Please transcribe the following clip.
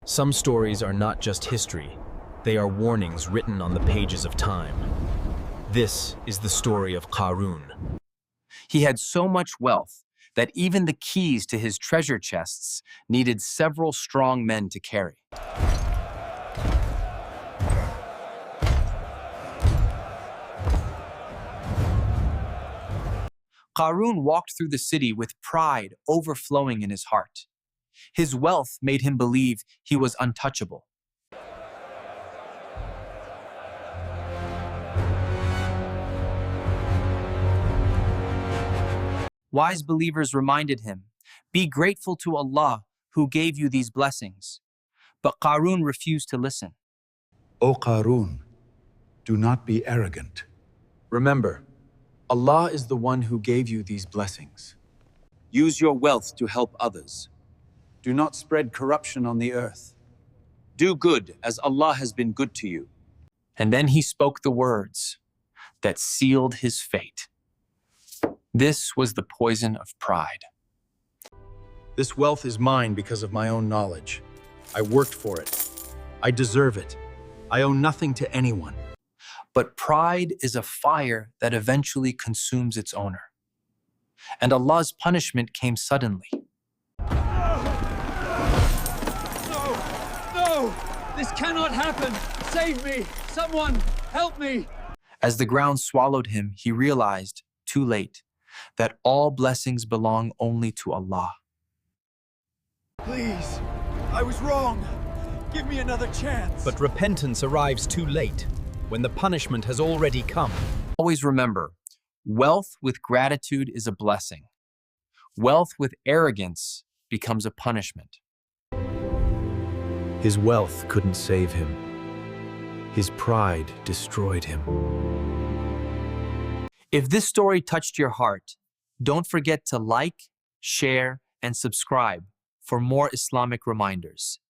Some stories are not just history, they are warnings written on the pages of time. This is the story of Qaroon. He had so much wealth that even the keys to his treasure chests needed several strong men to carry. Qaroon walked through the city with pride overflowing in his heart. His wealth made him believe he was untouchable. Wise believers reminded him, "Be grateful to Allah who gave you these blessings." But Qaroon refused to listen. O Qaroon, do not be arrogant. Remember, Allah is the one who gave you these blessings. Use your wealth to help others. Do not spread corruption on the earth. Do good as Allah has been good to you. And then he spoke the words that sealed his fate. This was the poison of pride. This wealth is mine because of my own knowledge. I worked for it. I deserve it. I owe nothing to anyone. But pride is a fire that eventually consumes its owner. And Allah's punishment came suddenly. No! This cannot happen! Save me! Someone, help me! As the ground swallowed him, he realized, too late, that all blessings belong only to Allah. Please, I was wrong. Give me another chance. But repentance arrives too late, when the punishment has already come. Always remember, wealth with gratitude is a blessing. Wealth with arrogance becomes a punishment. His wealth couldn't save him. His pride destroyed him. If this story touched your heart, don't forget to like, share, and subscribe for more Islamic reminders.